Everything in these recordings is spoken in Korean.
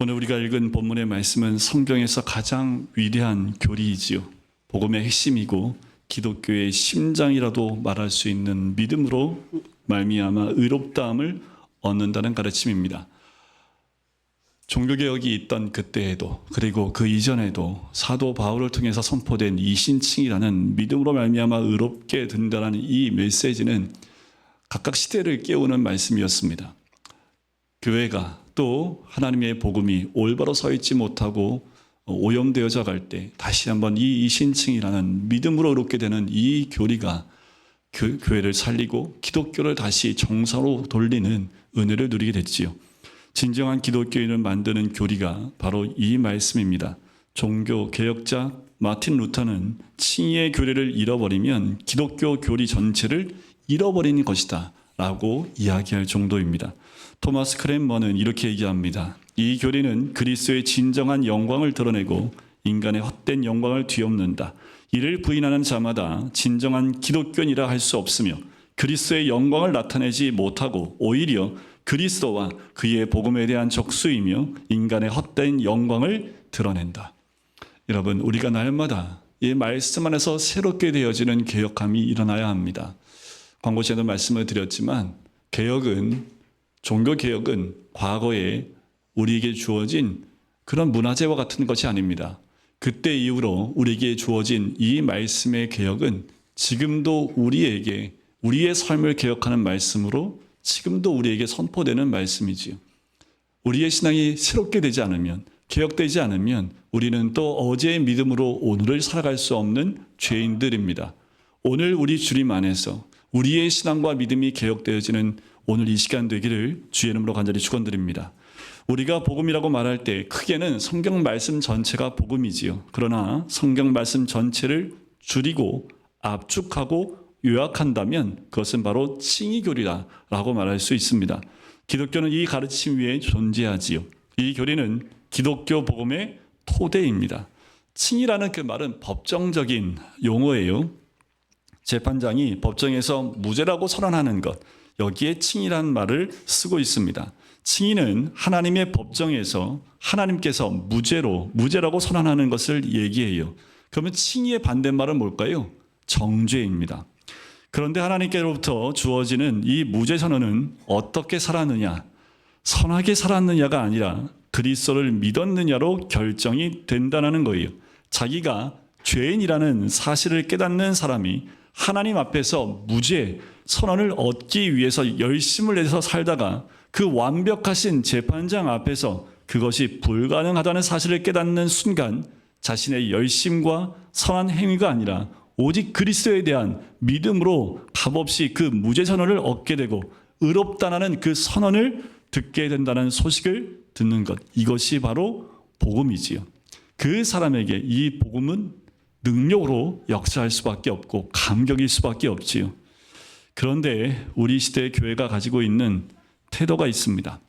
오늘 우리가 읽은 본문의 말씀은 성경에서 가장 위대한 교리이지요. 복음의 핵심이고 기독교의 심장이라도 말할 수 있는 믿음으로 말미암아 의롭다함을 얻는다는 가르침입니다. 종교개혁이 있던 그때에도 그리고 그 이전에도 사도 바울을 통해서 선포된 이신칭이라는 믿음으로 말미암아 의롭게 된다는 이 메시지는 각각 시대를 깨우는 말씀이었습니다. 교회가 또 하나님의 복음이 올바로 서 있지 못하고 오염되어져 갈 때 다시 한번 이 이신칭이라는 믿음으로 의롭게 되는 이 교리가 교회를 살리고 기독교를 다시 정상으로 돌리는 은혜를 누리게 됐지요. 진정한 기독교인을 만드는 교리가 바로 이 말씀입니다. 종교 개혁자 마틴 루터는 칭의의 교리를 잃어버리면 기독교 교리 전체를 잃어버리는 것이다 라고 이야기할 정도입니다. 토마스 크랜머는 이렇게 얘기합니다. 이 교리는 그리스도의 진정한 영광을 드러내고 인간의 헛된 영광을 뒤엎는다. 이를 부인하는 자마다 진정한 기독교인이라 할 수 없으며 그리스도의 영광을 나타내지 못하고 오히려 그리스도와 그의 복음에 대한 적수이며 인간의 헛된 영광을 드러낸다. 여러분, 우리가 날마다 이 말씀 안에서 새롭게 되어지는 개혁함이 일어나야 합니다. 광고 전에도 말씀을 드렸지만 종교개혁은 과거에 우리에게 주어진 그런 문화재와 같은 것이 아닙니다. 그때 이후로 우리에게 주어진 이 말씀의 개혁은 지금도 우리에게 우리의 삶을 개혁하는 말씀으로 지금도 우리에게 선포되는 말씀이지요. 우리의 신앙이 새롭게 되지 않으면, 개혁되지 않으면 우리는 또 어제의 믿음으로 오늘을 살아갈 수 없는 죄인들입니다. 오늘 우리 주님 안에서 우리의 신앙과 믿음이 개혁되어지는 오늘 이 시간 되기를 주의 이름으로 간절히 축원드립니다. 우리가 복음이라고 말할 때 크게는 성경 말씀 전체가 복음이지요. 그러나 성경 말씀 전체를 줄이고 압축하고 요약한다면 그것은 바로 칭의교리라고 말할 수 있습니다. 기독교는 이 가르침 위에 존재하지요. 이 교리는 기독교 복음의 토대입니다. 칭의라는 그 말은 법정적인 용어예요. 재판장이 법정에서 무죄라고 선언하는 것, 여기에 칭의라는 말을 쓰고 있습니다. 칭의는 하나님의 법정에서 하나님께서 무죄라고 선언하는 것을 얘기해요. 그러면 칭의의 반대말은 뭘까요? 정죄입니다. 그런데 하나님께로부터 주어지는 이 무죄 선언은 어떻게 살았느냐, 선하게 살았느냐가 아니라 그리스도를 믿었느냐로 결정이 된다는 거예요. 자기가 죄인이라는 사실을 깨닫는 사람이 하나님 앞에서 무죄 선언을 얻기 위해서 열심을 내서 살다가 그 완벽하신 재판장 앞에서 그것이 불가능하다는 사실을 깨닫는 순간 자신의 열심과 선한 행위가 아니라 오직 그리스도에 대한 믿음으로 값없이 그 무죄 선언을 얻게 되고 의롭다는 그 선언을 듣게 된다는 소식을 듣는 것, 이것이 바로 복음이지요. 그 사람에게 이 복음은 능력으로 역사할 수밖에 없고 감격일 수밖에 없지요. 그런데 우리 시대의 교회가 가지고 있는 태도가 있습니다.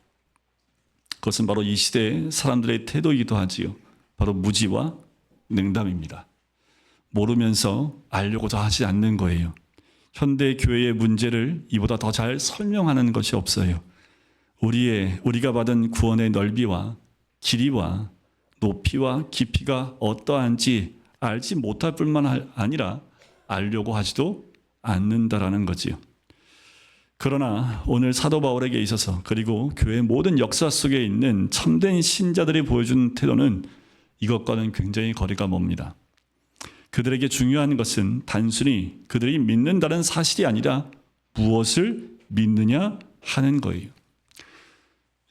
그것은 바로 이 시대의 사람들의 태도이기도 하지요. 바로 무지와 냉담입니다. 모르면서 알려고도 하지 않는 거예요. 현대 교회의 문제를 이보다 더 잘 설명하는 것이 없어요. 우리가 받은 구원의 넓이와 길이와 높이와 깊이가 어떠한지 알지 못할 뿐만 아니라 알려고 하지도 않는다라는 거지요. 그러나 오늘 사도 바울에게 있어서 그리고 교회의 모든 역사 속에 있는 참된 신자들이 보여준 태도는 이것과는 굉장히 거리가 멉니다. 그들에게 중요한 것은 단순히 그들이 믿는다는 사실이 아니라 무엇을 믿느냐 하는 거예요.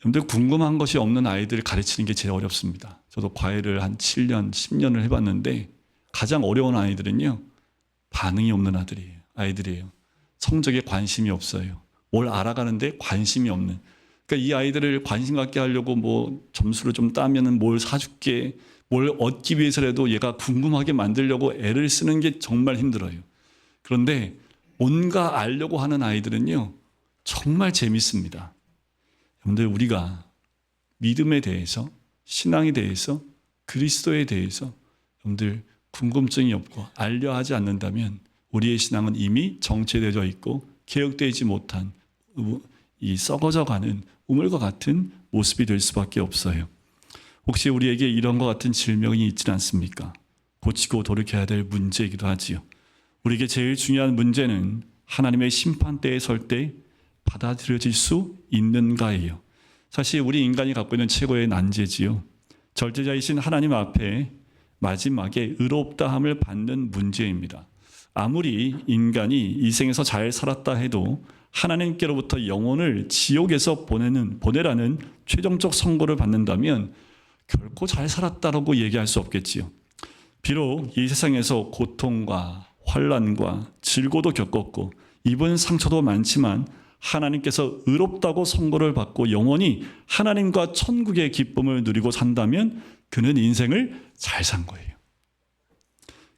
여러분들, 궁금한 것이 없는 아이들을 가르치는 게 제일 어렵습니다. 저도 과외를 한 7년, 10년을 해봤는데 가장 어려운 아이들은요, 반응이 없는 아이들이에요. 성적에 관심이 없어요. 뭘 알아가는데 관심이 없는. 그러니까 이 아이들을 관심 갖게 하려고 뭐 점수를 좀 따면은 뭘 사줄게, 뭘 얻기 위해서라도 얘가 궁금하게 만들려고 애를 쓰는 게 정말 힘들어요. 그런데 뭔가 알려고 하는 아이들은요, 정말 재밌습니다. 여러분들, 우리가 믿음에 대해서, 신앙에 대해서, 그리스도에 대해서 여러분들 궁금증이 없고 알려 하지 않는다면 우리의 신앙은 이미 정체되어 있고 개혁되지 못한 이 썩어져가는 우물과 같은 모습이 될 수밖에 없어요. 혹시 우리에게 이런 것 같은 질병이 있지는 않습니까? 고치고 돌이켜야 될 문제이기도 하지요. 우리에게 제일 중요한 문제는 하나님의 심판대에 설 때 받아들여질 수 있는가예요. 사실 우리 인간이 갖고 있는 최고의 난제지요. 절대자이신 하나님 앞에 마지막에 의롭다함을 받는 문제입니다. 아무리 인간이 이 생에서 잘 살았다 해도 하나님께로부터 영혼을 지옥에서 보내라는 최종적 선고를 받는다면 결코 잘 살았다라고 얘기할 수 없겠지요. 비록 이 세상에서 고통과 환난과 질고도 겪었고 입은 상처도 많지만 하나님께서 의롭다고 선고를 받고 영원히 하나님과 천국의 기쁨을 누리고 산다면 그는 인생을 잘 산 거예요.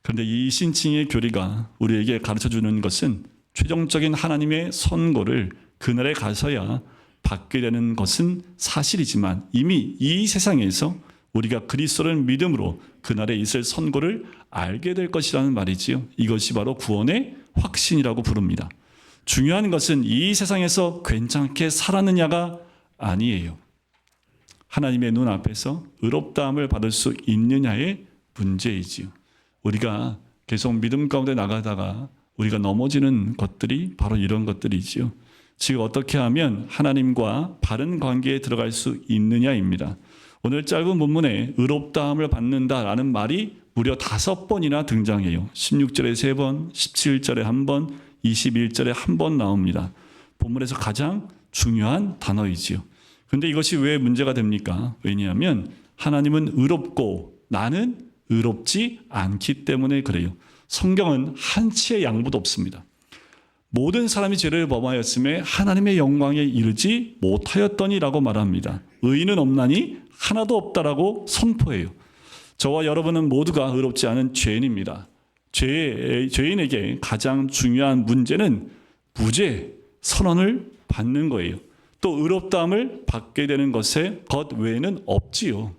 그런데 이 신칭의 교리가 우리에게 가르쳐주는 것은 최종적인 하나님의 선고를 그날에 가서야 받게 되는 것은 사실이지만 이미 이 세상에서 우리가 그리스도를 믿음으로 그날에 있을 선고를 알게 될 것이라는 말이지요. 이것이 바로 구원의 확신이라고 부릅니다. 중요한 것은 이 세상에서 괜찮게 살았느냐가 아니에요. 하나님의 눈 앞에서 의롭다함을 받을 수 있느냐의 문제이지요. 우리가 계속 믿음 가운데 나가다가 우리가 넘어지는 것들이 바로 이런 것들이지요. 즉 어떻게 하면 하나님과 바른 관계에 들어갈 수 있느냐입니다. 오늘 짧은 본문에 의롭다함을 받는다라는 말이 무려 5번이나 등장해요. 16절에 3번, 17절에 1번, 21절에 1번 나옵니다. 본문에서 가장 중요한 단어이지요. 그런데 이것이 왜 문제가 됩니까? 왜냐하면 하나님은 의롭고 나는 의롭지 않기 때문에 그래요. 성경은 한치의 양보도 없습니다. 모든 사람이 죄를 범하였음에 하나님의 영광에 이르지 못하였더니라고 말합니다. 의인은 없나니 하나도 없다라고 선포해요. 저와 여러분은 모두가 의롭지 않은 죄인입니다. 죄인에게 가장 중요한 문제는 무죄 선언을 받는 거예요. 또 의롭다함을 받게 되는 것 외에는 없지요.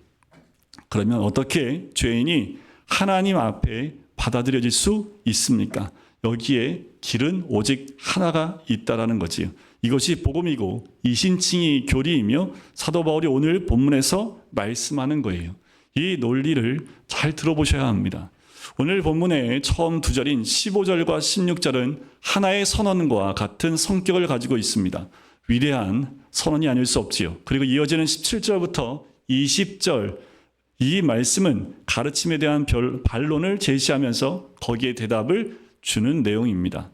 그러면 어떻게 죄인이 하나님 앞에 받아들여질 수 있습니까? 여기에 길은 오직 하나가 있다라는 거지요. 이것이 복음이고 이신칭이 교리이며 사도 바울이 오늘 본문에서 말씀하는 거예요. 이 논리를 잘 들어보셔야 합니다. 오늘 본문의 처음 2절인 15절과 16절은 하나의 선언과 같은 성격을 가지고 있습니다. 위대한 선언이 아닐 수 없지요. 그리고 이어지는 17절부터 20절 이 말씀은 가르침에 대한 반론을 제시하면서 거기에 대답을 주는 내용입니다.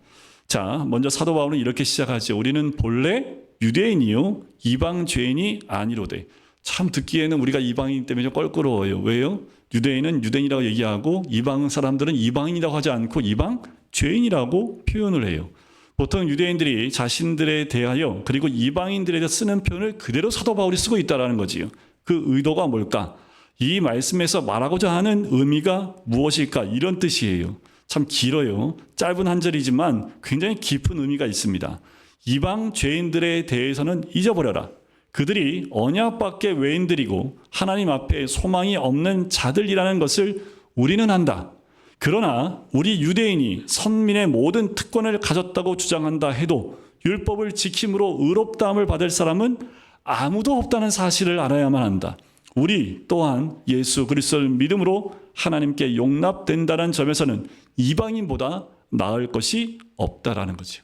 자, 먼저 사도 바울은 이렇게 시작하죠. 우리는 본래 유대인이요 이방 죄인이 아니로되. 참 듣기에는 우리가 이방인 때문에 좀 껄끄러워요. 왜요? 유대인은 유대인이라고 얘기하고 이방 사람들은 이방인이라고 하지 않고 이방 죄인이라고 표현을 해요. 보통 유대인들이 자신들에 대하여 그리고 이방인들에 대해 쓰는 표현을 그대로 사도 바울이 쓰고 있다는 거지요. 그 의도가 뭘까? 이 말씀에서 말하고자 하는 의미가 무엇일까? 이런 뜻이에요. 참 길어요. 짧은 한 절이지만 굉장히 깊은 의미가 있습니다. 이방 죄인들에 대해서는 잊어버려라. 그들이 언약밖에 외인들이고 하나님 앞에 소망이 없는 자들이라는 것을 우리는 안다. 그러나 우리 유대인이 선민의 모든 특권을 가졌다고 주장한다 해도 율법을 지킴으로 의롭다함을 받을 사람은 아무도 없다는 사실을 알아야만 한다. 우리 또한 예수 그리스도를 믿음으로 하나님께 용납된다는 점에서는 이방인보다 나을 것이 없다라는 거죠.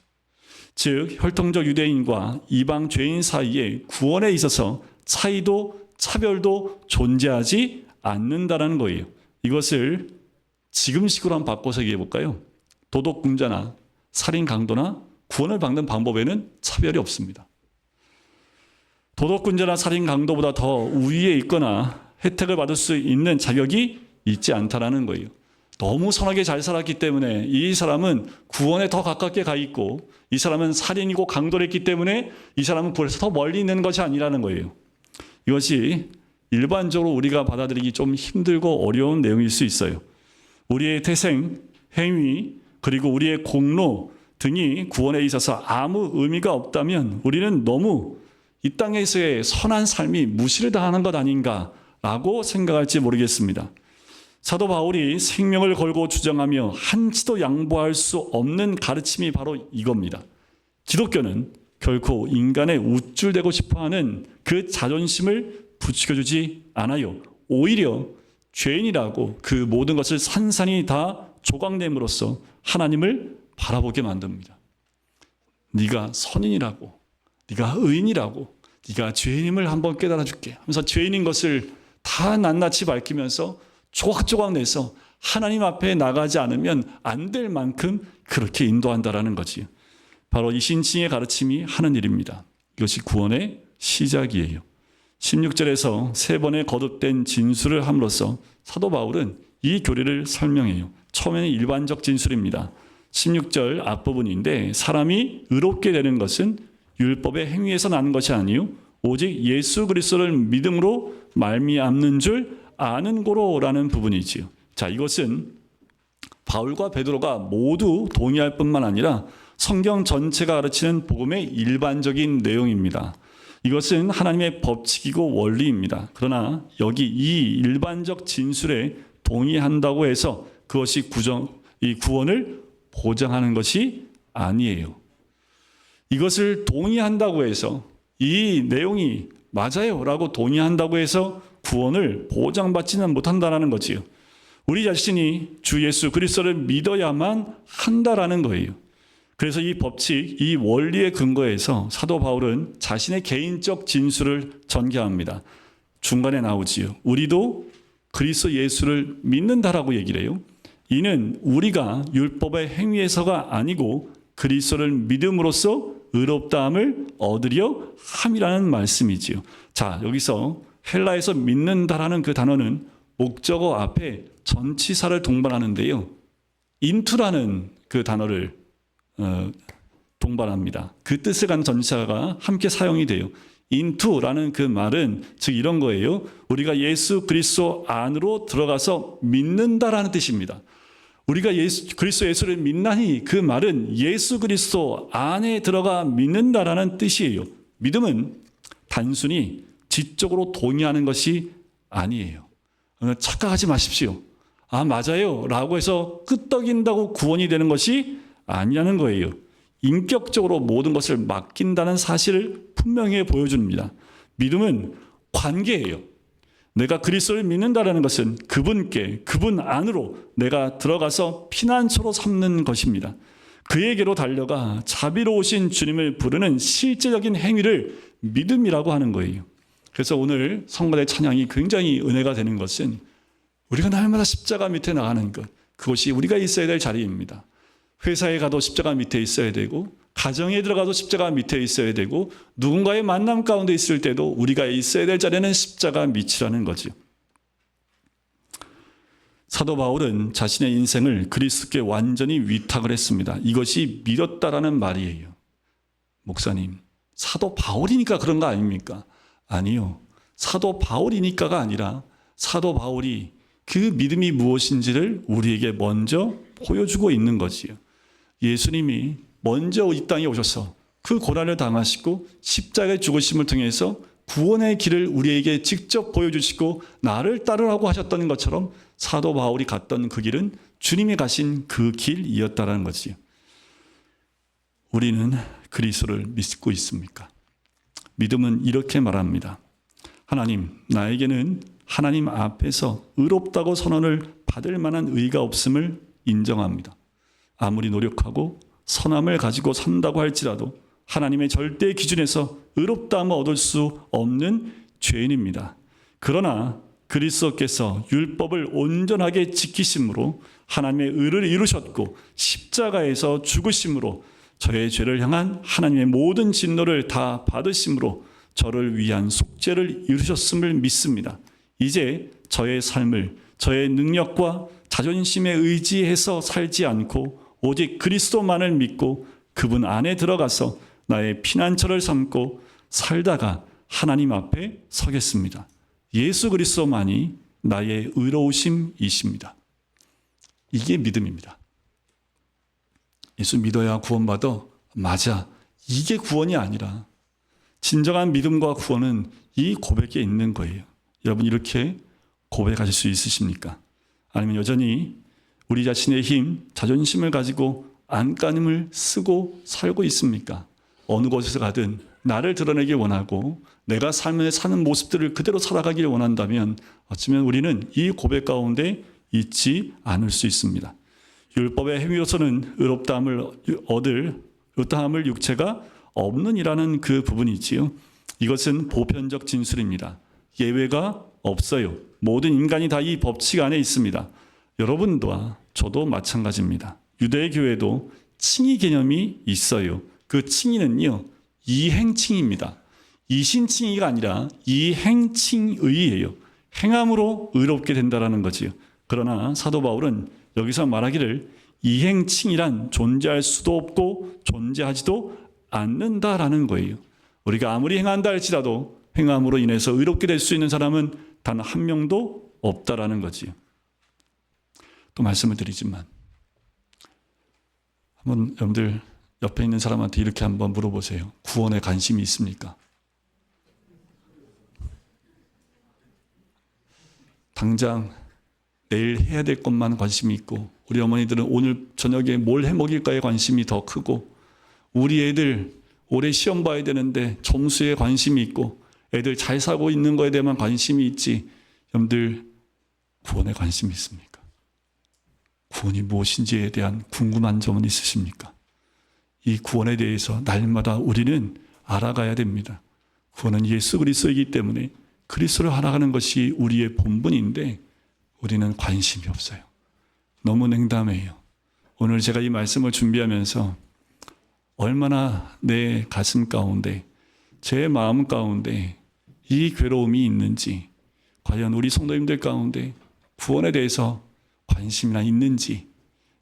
즉 혈통적 유대인과 이방 죄인 사이에 구원에 있어서 차이도 차별도 존재하지 않는다라는 거예요. 이것을 지금식으로 한번 바꿔서 얘기해 볼까요? 도덕공자나 살인 강도나 구원을 받는 방법에는 차별이 없습니다. 도덕군자나 살인 강도보다 더 우위에 있거나 혜택을 받을 수 있는 자격이 있지 않다라는 거예요. 너무 선하게 잘 살았기 때문에 이 사람은 구원에 더 가깝게 가 있고 이 사람은 살인이고 강도를 했기 때문에 이 사람은 구원에서 더 멀리 있는 것이 아니라는 거예요. 이것이 일반적으로 우리가 받아들이기 좀 힘들고 어려운 내용일 수 있어요. 우리의 태생, 행위, 그리고 우리의 공로 등이 구원에 있어서 아무 의미가 없다면 우리는 너무 이 땅에서의 선한 삶이 무시를 당하는 것 아닌가라고 생각할지 모르겠습니다. 사도 바울이 생명을 걸고 주장하며 한치도 양보할 수 없는 가르침이 바로 이겁니다. 기독교는 결코 인간의 우쭐대고 싶어하는 그 자존심을 부추겨주지 않아요. 오히려 죄인이라고 그 모든 것을 산산이 다 조각냄으로써 하나님을 바라보게 만듭니다. 네가 선인이라고, 네가 의인이라고, 네가 죄인임을 한번 깨달아 줄게 하면서 죄인인 것을 다 낱낱이 밝히면서 조각조각 내서 하나님 앞에 나가지 않으면 안 될 만큼 그렇게 인도한다라는 거지요. 바로 이 신칭의 가르침이 하는 일입니다. 이것이 구원의 시작이에요. 16절에서 세 번의 거듭된 진술을 함으로써 사도 바울은 이 교리를 설명해요. 처음에는 일반적 진술입니다. 16절 앞부분인데 사람이 의롭게 되는 것은 율법의 행위에서 나는 것이 아니요 오직 예수 그리스도를 믿음으로 말미암는 줄 아는 고로라는 부분이지요. 자, 이것은 바울과 베드로가 모두 동의할 뿐만 아니라 성경 전체가 가르치는 복음의 일반적인 내용입니다. 이것은 하나님의 법칙이고 원리입니다. 그러나 여기 이 일반적 진술에 동의한다고 해서 그것이 이 구원을 보장하는 것이 아니에요. 이것을 동의한다고 해서 이 내용이 맞아요 라고 동의한다고 해서 구원을 보장받지는 못한다는 거지요. 우리 자신이 주 예수 그리스도를 믿어야만 한다라는 거예요. 그래서 이 법칙, 이 원리의 근거에서 사도 바울은 자신의 개인적 진술을 전개합니다. 중간에 나오지요. 우리도 그리스도 예수를 믿는다라고 얘기를 해요. 이는 우리가 율법의 행위에서가 아니고 그리스도를 믿음으로써 의롭다함을 얻으려 함이라는 말씀이지요. 자, 여기서 헬라에서 믿는다라는 그 단어는 목적어 앞에 전치사를 동반하는데요. 인투라는 그 단어를 동반합니다. 그 뜻을 가진 전치사가 함께 사용이 돼요. 인투라는 그 말은 즉 이런 거예요. 우리가 예수 그리스도 안으로 들어가서 믿는다라는 뜻입니다. 우리가 그리스도 예수를 믿나니 그 말은 예수 그리스도 안에 들어가 믿는다라는 뜻이에요. 믿음은 단순히 지적으로 동의하는 것이 아니에요. 착각하지 마십시오. 아, 맞아요 라고 해서 끄떡인다고 구원이 되는 것이 아니라는 거예요. 인격적으로 모든 것을 맡긴다는 사실을 분명히 보여줍니다. 믿음은 관계예요. 내가 그리스도를 믿는다는 것은 그분께, 그분 안으로 내가 들어가서 피난처로 삼는 것입니다. 그에게로 달려가 자비로우신 주님을 부르는 실제적인 행위를 믿음이라고 하는 거예요. 그래서 오늘 성가대 찬양이 굉장히 은혜가 되는 것은 우리가 날마다 십자가 밑에 나가는 것, 그것이 우리가 있어야 될 자리입니다. 회사에 가도 십자가 밑에 있어야 되고 가정에 들어가도 십자가 밑에 있어야 되고 누군가의 만남 가운데 있을 때도 우리가 있어야 될 자리는 십자가 밑이라는 거죠. 사도 바울은 자신의 인생을 그리스도께 완전히 위탁을 했습니다. 이것이 믿었다라는 말이에요. 목사님, 사도 바울이니까 그런 거 아닙니까? 아니요. 사도 바울이니까가 아니라 사도 바울이 그 믿음이 무엇인지를 우리에게 먼저 보여주고 있는 거지요. 예수님이 먼저 이 땅에 오셔서 그 고난을 당하시고 십자가의 죽으심을 통해서 구원의 길을 우리에게 직접 보여주시고 나를 따르라고 하셨던 것처럼 사도 바울이 갔던 그 길은 주님이 가신 그 길이었다는 거지요. 우리는 그리스도를 믿고 있습니까? 믿음은 이렇게 말합니다. 하나님, 나에게는 하나님 앞에서 의롭다고 선언을 받을 만한 의가 없음을 인정합니다. 아무리 노력하고 선함을 가지고 산다고 할지라도 하나님의 절대 기준에서 의롭다함을 얻을 수 없는 죄인입니다. 그러나 그리스도께서 율법을 온전하게 지키심으로 하나님의 의를 이루셨고 십자가에서 죽으심으로 저의 죄를 향한 하나님의 모든 진노를 다 받으심으로 저를 위한 속죄를 이루셨음을 믿습니다. 이제 저의 삶을 저의 능력과 자존심에 의지해서 살지 않고 오직 그리스도만을 믿고 그분 안에 들어가서 나의 피난처를 삼고 살다가 하나님 앞에 서겠습니다. 예수 그리스도만이 나의 의로우심이십니다. 이게 믿음입니다. 예수 믿어야 구원받아. 맞아. 이게 구원이 아니라 진정한 믿음과 구원은 이 고백에 있는 거예요. 여러분 이렇게 고백하실 수 있으십니까? 아니면 여전히 우리 자신의 힘, 자존심을 가지고 안간힘을 쓰고 살고 있습니까? 어느 곳에서 가든 나를 드러내길 원하고 내가 삶에 사는 모습들을 그대로 살아가길 원한다면 어쩌면 우리는 이 고백 가운데 있지 않을 수 있습니다. 율법의 행위로서는 의롭다함을 육체가 없는이라는 그 부분이지요. 이것은 보편적 진술입니다. 예외가 없어요. 모든 인간이 다 이 법칙 안에 있습니다. 여러분과 저도 마찬가지입니다. 유대 교회도 칭의 개념이 있어요. 그 칭의는요, 이행칭의입니다. 이신칭의가 아니라 이행칭의예요. 행함으로 의롭게 된다라는 거지요. 그러나 사도 바울은 여기서 말하기를 이행칭의란 존재할 수도 없고 존재하지도 않는다라는 거예요. 우리가 아무리 행한다 할지라도 행함으로 인해서 의롭게 될 수 있는 사람은 단 한 명도 없다라는 거지요. 또 말씀을 드리지만 한번 여러분들 옆에 있는 사람한테 이렇게 한번 물어보세요. 구원에 관심이 있습니까? 당장 내일 해야 될 것만 관심이 있고, 우리 어머니들은 오늘 저녁에 뭘 해 먹일까에 관심이 더 크고, 우리 애들 올해 시험 봐야 되는데 점수에 관심이 있고, 애들 잘 살고 있는 거에 대한 관심이 있지, 여러분들 구원에 관심이 있습니까? 구원이 무엇인지에 대한 궁금한 점은 있으십니까? 이 구원에 대해서 날마다 우리는 알아가야 됩니다. 구원은 예수 그리스도이기 때문에 그리스도를 알아가는 것이 우리의 본분인데 우리는 관심이 없어요. 너무 냉담해요. 오늘 제가 이 말씀을 준비하면서 얼마나 내 가슴 가운데, 제 마음 가운데 이 괴로움이 있는지, 과연 우리 성도님들 가운데 구원에 대해서 관심이나 있는지,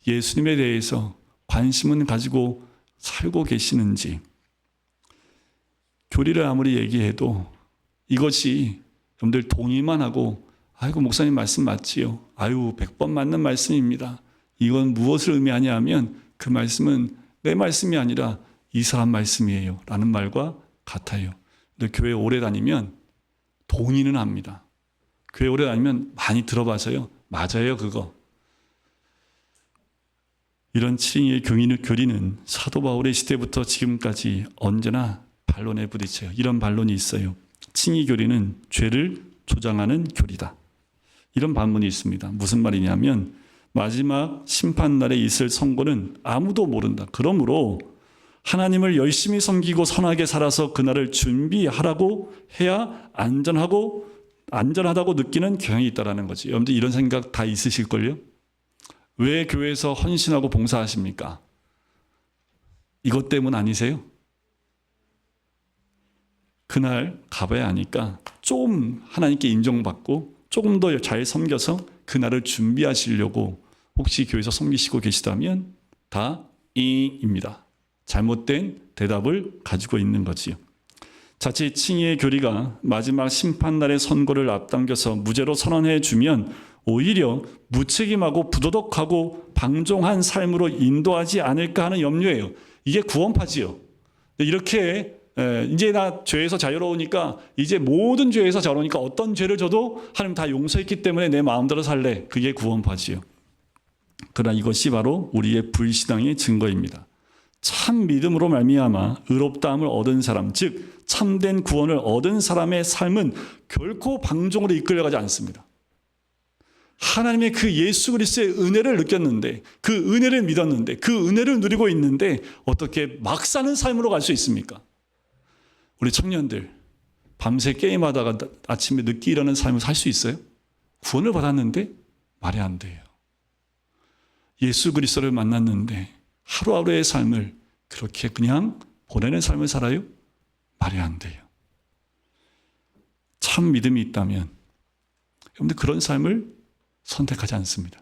예수님에 대해서 관심은 가지고 살고 계시는지. 교리를 아무리 얘기해도 이것이 여러분들 동의만 하고, 아이고 목사님 말씀 맞지요? 아유 100번 맞는 말씀입니다. 이건 무엇을 의미하냐 하면 그 말씀은 내 말씀이 아니라 이 사람 말씀이에요 라는 말과 같아요. 근데 교회 오래 다니면 동의는 합니다. 교회 오래 다니면 많이 들어봐서요. 맞아요 그거. 이런 칭의의 교리는 사도 바울의 시대부터 지금까지 언제나 반론에 부딪혀요. 이런 반론이 있어요. 칭의 교리는 죄를 조장하는 교리다. 이런 반문이 있습니다. 무슨 말이냐면 마지막 심판날에 있을 선고는 아무도 모른다. 그러므로 하나님을 열심히 섬기고 선하게 살아서 그날을 준비하라고 해야 안전하다고 느끼는 경향이 있다는 거지. 여러분들 이런 생각 다 있으실걸요? 왜 교회에서 헌신하고 봉사하십니까? 이것 때문 아니세요? 그날 가봐야 하니까 좀 하나님께 인정받고 조금 더 잘 섬겨서 그날을 준비하시려고 혹시 교회에서 섬기시고 계시다면 다 이입니다. 잘못된 대답을 가지고 있는 거지요. 자칫 칭의의 교리가 마지막 심판날의 선고를 앞당겨서 무죄로 선언해 주면 오히려 무책임하고 부도덕하고 방종한 삶으로 인도하지 않을까 하는 염려예요. 이게 구원파지요. 이렇게 이제 나 죄에서 자유로우니까 이제 모든 죄에서 자유로우니까 어떤 죄를 져도 하나님 다 용서했기 때문에 내 마음대로 살래. 그게 구원파지요. 그러나 이것이 바로 우리의 불신앙의 증거입니다. 참 믿음으로 말미암아 의롭다함을 얻은 사람, 즉 참된 구원을 얻은 사람의 삶은 결코 방종으로 이끌려가지 않습니다. 하나님의 그 예수 그리스도의 은혜를 느꼈는데, 그 은혜를 믿었는데, 그 은혜를 누리고 있는데 어떻게 막 사는 삶으로 갈 수 있습니까? 우리 청년들 밤새 게임하다가 아침에 늦게 일어나는 삶을 살 수 있어요? 구원을 받았는데 말이 안 돼요. 예수 그리스도를 만났는데 하루하루의 삶을 그렇게 그냥 보내는 삶을 살아요? 말이 안 돼요. 참 믿음이 있다면 여러분들 그런 삶을 선택하지 않습니다.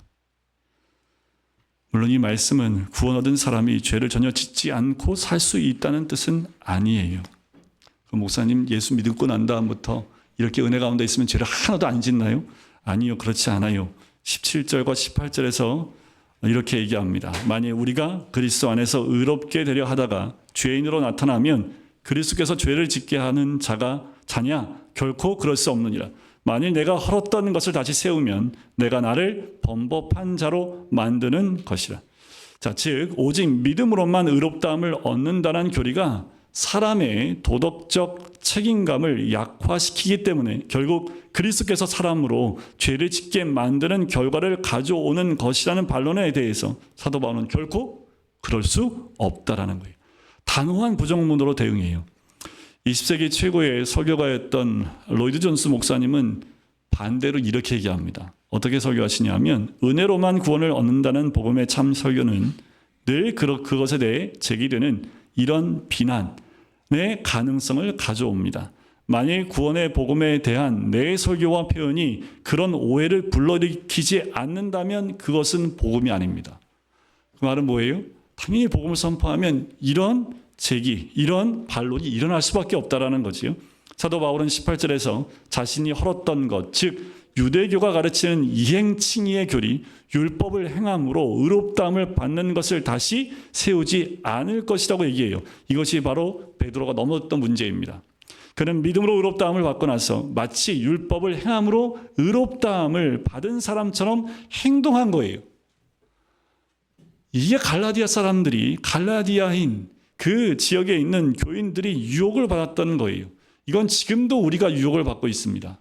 물론 이 말씀은 구원 얻은 사람이 죄를 전혀 짓지 않고 살 수 있다는 뜻은 아니에요. 목사님 예수 믿고 난 다음부터 이렇게 은혜 가운데 있으면 죄를 하나도 안 짓나요? 아니요, 그렇지 않아요. 17절과 18절에서 이렇게 얘기합니다. 만일 우리가 그리스도 안에서 의롭게 되려 하다가 죄인으로 나타나면 그리스도께서 죄를 짓게 하는 자냐? 결코 그럴 수 없느니라. 만일 내가 헐었던 것을 다시 세우면 내가 나를 범법한 자로 만드는 것이라. 자, 즉 오직 믿음으로만 의롭다함을 얻는다는 교리가 사람의 도덕적 책임감을 약화시키기 때문에 결국 그리스도께서 사람으로 죄를 짓게 만드는 결과를 가져오는 것이라는 반론에 대해서 사도 바울은 결코 그럴 수 없다라는 거예요. 단호한 부정문으로 대응해요. 20세기 최고의 설교가였던 로이드 존스 목사님은 반대로 이렇게 얘기합니다. 어떻게 설교하시냐면 은혜로만 구원을 얻는다는 복음의 참 설교는 늘 그것에 대해 제기되는 이런 비난의 가능성을 가져옵니다. 만일 구원의 복음에 대한 내 설교와 표현이 그런 오해를 불러일으키지 않는다면 그것은 복음이 아닙니다. 그 말은 뭐예요? 당연히 복음을 선포하면 이런 제기, 이런 반론이 일어날 수밖에 없다라는 거지요. 사도 바울은 18절에서 자신이 헐었던 것, 즉 유대교가 가르치는 이행칭의의 교리, 율법을 행함으로 의롭다함을 받는 것을 다시 세우지 않을 것이라고 얘기해요. 이것이 바로 베드로가 넘어졌던 문제입니다. 그는 믿음으로 의롭다함을 받고 나서 마치 율법을 행함으로 의롭다함을 받은 사람처럼 행동한 거예요. 이게 갈라디아 사람들이, 갈라디아인 그 지역에 있는 교인들이 유혹을 받았던 거예요. 이건 지금도 우리가 유혹을 받고 있습니다.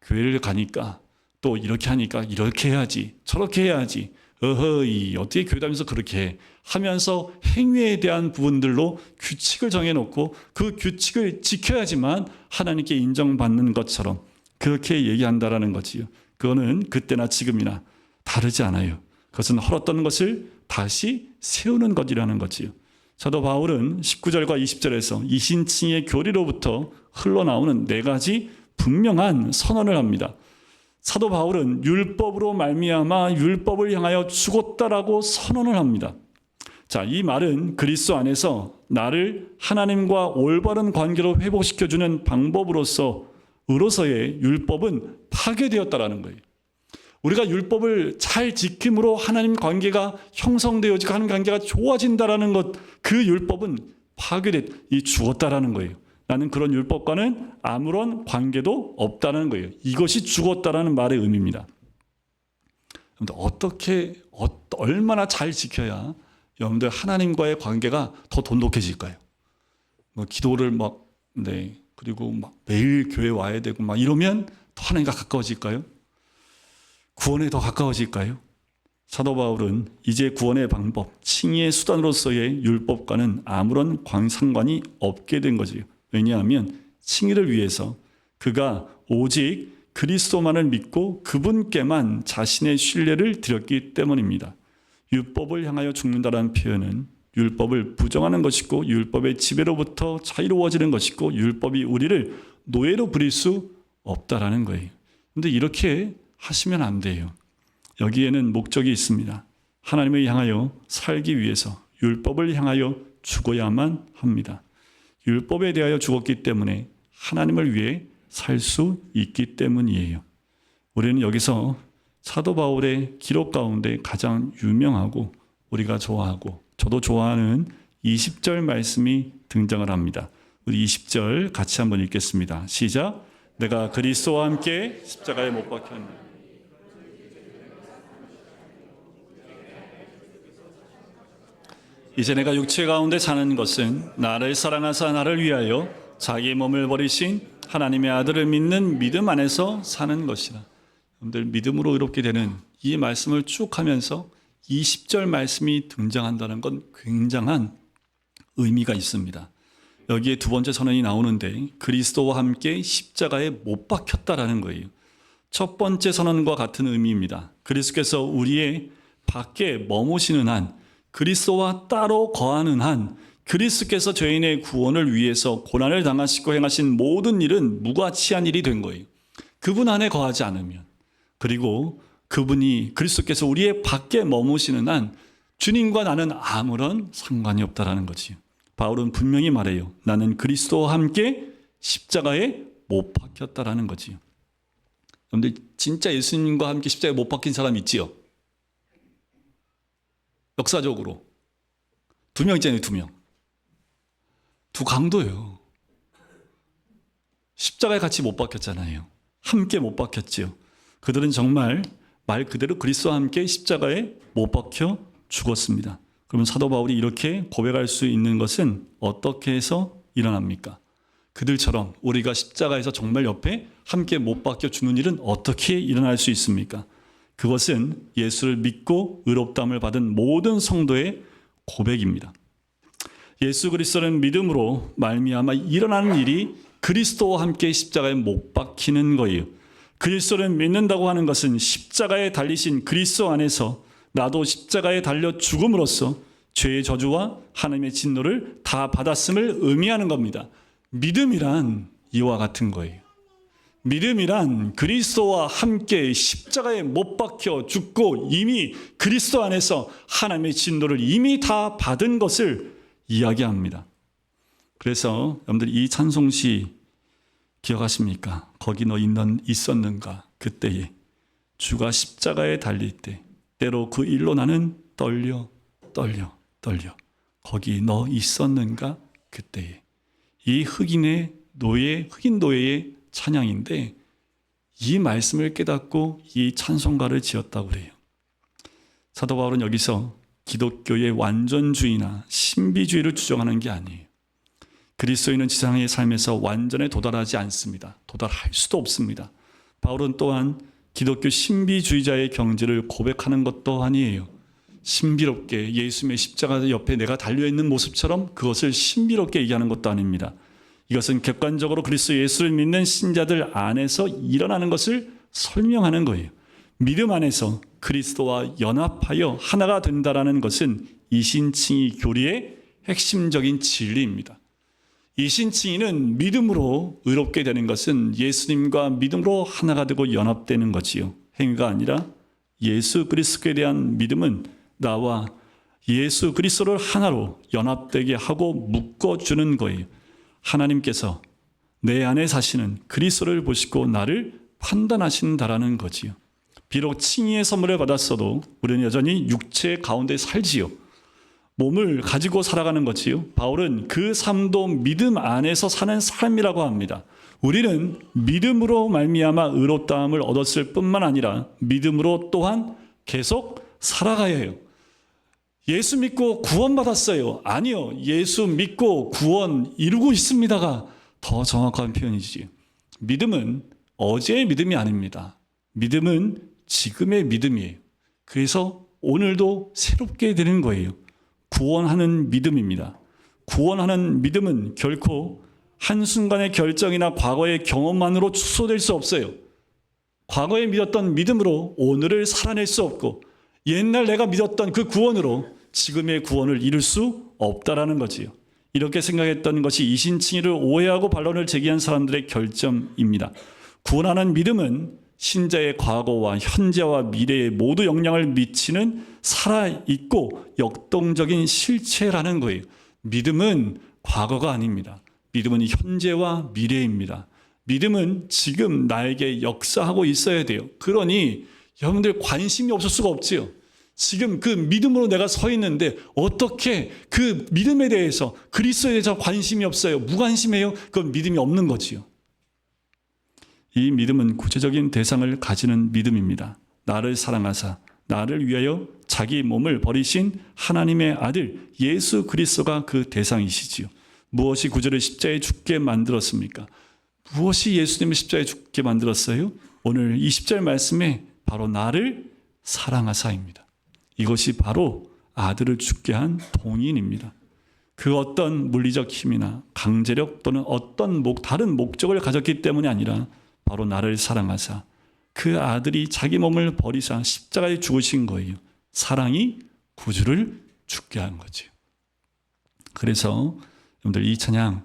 교회를 가니까 또 이렇게 하니까 이렇게 해야지, 저렇게 해야지, 어허이 어떻게 교회 다니면서 그렇게 해 하면서 행위에 대한 부분들로 규칙을 정해놓고 그 규칙을 지켜야지만 하나님께 인정받는 것처럼 그렇게 얘기한다라는 거지요. 그거는 그때나 지금이나 다르지 않아요. 그것은 헐었던 것을 다시 세우는 것이라는 거지요. 사도 바울은 19절과 20절에서 이신칭의 교리로부터 흘러나오는 4가지 분명한 선언을 합니다. 사도 바울은 율법으로 말미암아 율법을 향하여 죽었다라고 선언을 합니다. 자, 이 말은 그리스도 안에서 나를 하나님과 올바른 관계로 회복시켜주는 방법으로서의 율법은 파괴되었다라는 거예요. 우리가 율법을 잘 지킴으로 하나님 관계가 형성되어지고 하나님 관계가 좋아진다라는 것, 그 율법은 죽었다라는 거예요. 나는 그런 율법과는 아무런 관계도 없다는 거예요. 이것이 죽었다라는 말의 의미입니다. 여러분들 얼마나 잘 지켜야 여러분들 하나님과의 관계가 더 돈독해질까요? 기도를 그리고 매일 교회 와야 되고 이러면 더 하나님과 가까워질까요? 구원에 더 가까워질까요? 사도 바울은 이제 구원의 방법, 칭의의 수단으로서의 율법과는 아무런 상관이 없게 된 거지요. 왜냐하면 칭의를 위해서 그가 오직 그리스도만을 믿고 그분께만 자신의 신뢰를 드렸기 때문입니다. 율법을 향하여 죽는다라는 표현은 율법을 부정하는 것이고 율법의 지배로부터 자유로워지는 것이고 율법이 우리를 노예로 부릴 수 없다라는 거예요. 그런데 이렇게 하시면 안 돼요. 여기에는 목적이 있습니다. 하나님을 향하여 살기 위해서 율법을 향하여 죽어야만 합니다. 율법에 대하여 죽었기 때문에 하나님을 위해 살 수 있기 때문이에요. 우리는 여기서 사도 바울의 기록 가운데 가장 유명하고 우리가 좋아하고 저도 좋아하는 20절 말씀이 등장을 합니다. 우리 20절 같이 한번 읽겠습니다. 시작. 내가 그리스도와 함께 십자가에 못 박혔노니 이제 내가 육체 가운데 사는 것은 나를 사랑하사 나를 위하여 자기 몸을 버리신 하나님의 아들을 믿는 믿음 안에서 사는 것이라. 여러분들 믿음으로 의롭게 되는 이 말씀을 쭉 하면서 20절 말씀이 등장한다는 건 굉장한 의미가 있습니다. 여기에 두 번째 선언이 나오는데 그리스도와 함께 십자가에 못 박혔다라는 거예요. 첫 번째 선언과 같은 의미입니다. 그리스도께서 우리의 밖에 머무시는 한, 그리스도와 따로 거하는 한, 그리스도께서 죄인의 구원을 위해서 고난을 당하시고 행하신 모든 일은 무가치한 일이 된 거예요. 그분 안에 거하지 않으면, 그리고 그리스도께서 우리의 밖에 머무시는 한 주님과 나는 아무런 상관이 없다라는 거지요. 바울은 분명히 말해요. 나는 그리스도와 함께 십자가에 못 박혔다라는 거지요. 그런데 진짜 예수님과 함께 십자가에 못 박힌 사람 있지요? 역사적으로 2명 있잖아요. 2명. 두 강도예요. 십자가에 같이 못 박혔잖아요. 함께 못 박혔지요. 그들은 정말 말 그대로 그리스도와 함께 십자가에 못 박혀 죽었습니다. 그러면 사도 바울이 이렇게 고백할 수 있는 것은 어떻게 해서 일어납니까? 그들처럼 우리가 십자가에서 정말 옆에 함께 못 박혀 죽는 일은 어떻게 일어날 수 있습니까? 그것은 예수를 믿고 의롭다함을 받은 모든 성도의 고백입니다. 예수 그리스도는 믿음으로 말미암아 일어나는 일이 그리스도와 함께 십자가에 못 박히는 거예요. 그리스도를 믿는다고 하는 것은 십자가에 달리신 그리스도 안에서 나도 십자가에 달려 죽음으로써 죄의 저주와 하나님의 진노를 다 받았음을 의미하는 겁니다. 믿음이란 이와 같은 거예요. 믿음이란 그리스도와 함께 십자가에 못 박혀 죽고 이미 그리스도 안에서 하나님의 진노를 이미 다 받은 것을 이야기합니다. 그래서 여러분들 이 찬송시 기억하십니까? 거기 너 있었는가? 그때에 주가 십자가에 달릴 때 때로 그 일로 나는 떨려 거기 너 있었는가? 그때에 이 흑인 노예의 찬양인데 이 말씀을 깨닫고 이 찬송가를 지었다고 그래요. 사도 바울은 여기서 기독교의 완전주의나 신비주의를 주장하는 게 아니에요. 그리스도인은 지상의 삶에서 완전에 도달하지 않습니다. 도달할 수도 없습니다. 바울은 또한 기독교 신비주의자의 경지를 고백하는 것도 아니에요. 신비롭게 예수님의 십자가 옆에 내가 달려있는 모습처럼 그것을 신비롭게 얘기하는 것도 아닙니다. 이것은 객관적으로 그리스도 예수를 믿는 신자들 안에서 일어나는 것을 설명하는 거예요. 믿음 안에서 그리스도와 연합하여 하나가 된다라는 것은 이신칭의 교리의 핵심적인 진리입니다. 이신칭의는 믿음으로 의롭게 되는 것은 예수님과 믿음으로 하나가 되고 연합되는 거지요. 행위가 아니라 예수 그리스도에 대한 믿음은 나와 예수 그리스도를 하나로 연합되게 하고 묶어주는 거예요. 하나님께서 내 안에 사시는 그리스도를 보시고 나를 판단하신다라는 거지요. 비록 칭의의 선물을 받았어도 우리는 여전히 육체 가운데 살지요. 몸을 가지고 살아가는 거지요. 바울은 그 삶도 믿음 안에서 사는 삶이라고 합니다. 우리는 믿음으로 말미암아 의롭다함을 얻었을 뿐만 아니라 믿음으로 또한 계속 살아가야 해요. 예수 믿고 구원받았어요. 아니요. 예수 믿고 구원 이루고 있습니다가 더 정확한 표현이지. 믿음은 어제의 믿음이 아닙니다. 믿음은 지금의 믿음이에요. 그래서 오늘도 새롭게 되는 거예요. 구원하는 믿음입니다. 구원하는 믿음은 결코 한순간의 결정이나 과거의 경험만으로 축소될 수 없어요. 과거에 믿었던 믿음으로 오늘을 살아낼 수 없고 옛날 내가 믿었던 그 구원으로 지금의 구원을 이룰 수 없다라는 거지요. 이렇게 생각했던 것이 이신칭의를 오해하고 반론을 제기한 사람들의 결점입니다. 구원하는 믿음은 신자의 과거와 현재와 미래에 모두 영향을 미치는 살아있고 역동적인 실체라는 거예요. 믿음은 과거가 아닙니다. 믿음은 현재와 미래입니다. 믿음은 지금 나에게 역사하고 있어야 돼요. 그러니 여러분들 관심이 없을 수가 없지요. 지금 그 믿음으로 내가 서 있는데 어떻게 그 믿음에 대해서 그리스도에 대해서 관심이 없어요. 무관심해요. 그건 믿음이 없는 거지요. 이 믿음은 구체적인 대상을 가지는 믿음입니다. 나를 사랑하사 나를 위하여 자기 몸을 버리신 하나님의 아들 예수 그리스도가 그 대상이시지요. 무엇이 구절을 십자가에 죽게 만들었습니까? 무엇이 예수님을 십자가에 죽게 만들었어요? 오늘 20절 말씀에 바로 나를 사랑하사입니다. 이것이 바로 아들을 죽게 한 동인입니다. 그 어떤 물리적 힘이나 강제력 또는 어떤 다른 목적을 가졌기 때문이 아니라 바로 나를 사랑하사 그 아들이 자기 몸을 버리사 십자가에 죽으신 거예요. 사랑이 구주를 죽게 한 거죠. 그래서 여러분들 이 찬양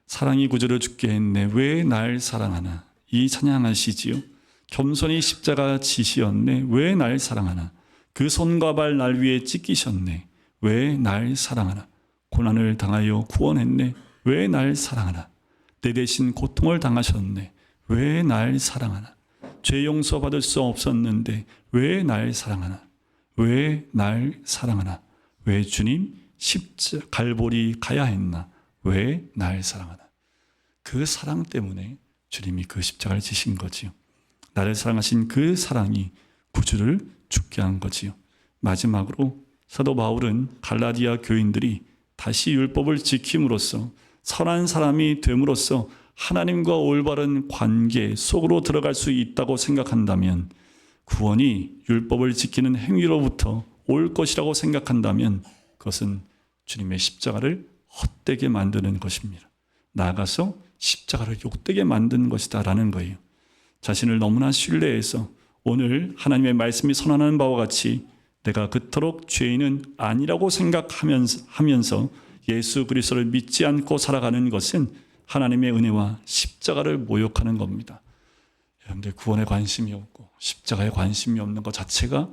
사랑이 구주를 죽게 했네 왜 날 사랑하나 이 찬양하시지요. 겸손히 십자가 지시었네 왜 날 사랑하나 그 손과 발 날 위에 찢기셨네 왜 날 사랑하나 고난을 당하여 구원했네 왜 날 사랑하나 내 대신 고통을 당하셨네 왜 날 사랑하나 죄 용서받을 수 없었는데 왜 날 사랑하나 왜 날 사랑하나 왜 주님 갈보리 가야 했나 왜 날 사랑하나 그 사랑 때문에 주님이 그 십자가를 지신 거지요. 나를 사랑하신 그 사랑이 구주를 죽게 한 거지요. 마지막으로 사도 바울은 갈라디아 교인들이 다시 율법을 지킴으로써 선한 사람이 됨으로써 하나님과 올바른 관계 속으로 들어갈 수 있다고 생각한다면, 구원이 율법을 지키는 행위로부터 올 것이라고 생각한다면 그것은 주님의 십자가를 헛되게 만드는 것입니다. 나아가서 십자가를 욕되게 만든 것이다라는 거예요. 자신을 너무나 신뢰해서 오늘 하나님의 말씀이 선언하는 바와 같이 내가 그토록 죄인은 아니라고 생각하면서 예수 그리스도를 믿지 않고 살아가는 것은 하나님의 은혜와 십자가를 모욕하는 겁니다. 여러분들 구원에 관심이 없고 십자가에 관심이 없는 것 자체가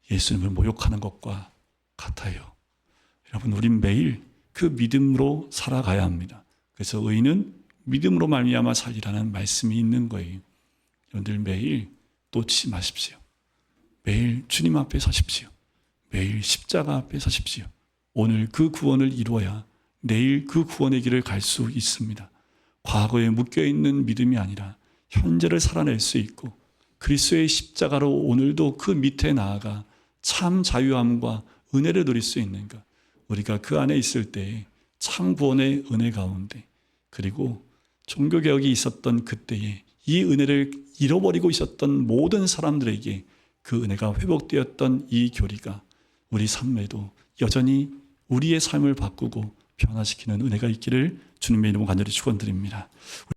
예수님을 모욕하는 것과 같아요. 여러분, 우린 매일 그 믿음으로 살아가야 합니다. 그래서 의인은 믿음으로 말미암아 살리라는 말씀이 있는 거예요. 여러분들 매일 놓치지 마십시오. 매일 주님 앞에 서십시오. 매일 십자가 앞에 서십시오. 오늘 그 구원을 이루어야 내일 그 구원의 길을 갈 수 있습니다. 과거에 묶여있는 믿음이 아니라 현재를 살아낼 수 있고 그리스도의 십자가로 오늘도 그 밑에 나아가 참 자유함과 은혜를 누릴 수 있는 것, 우리가 그 안에 있을 때에 참 구원의 은혜 가운데, 그리고 종교개혁이 있었던 그때에 이 은혜를 잃어버리고 있었던 모든 사람들에게 그 은혜가 회복되었던 이 교리가 우리 삶에도 여전히 우리의 삶을 바꾸고 변화시키는 은혜가 있기를 주님의 이름으로 간절히 축원드립니다.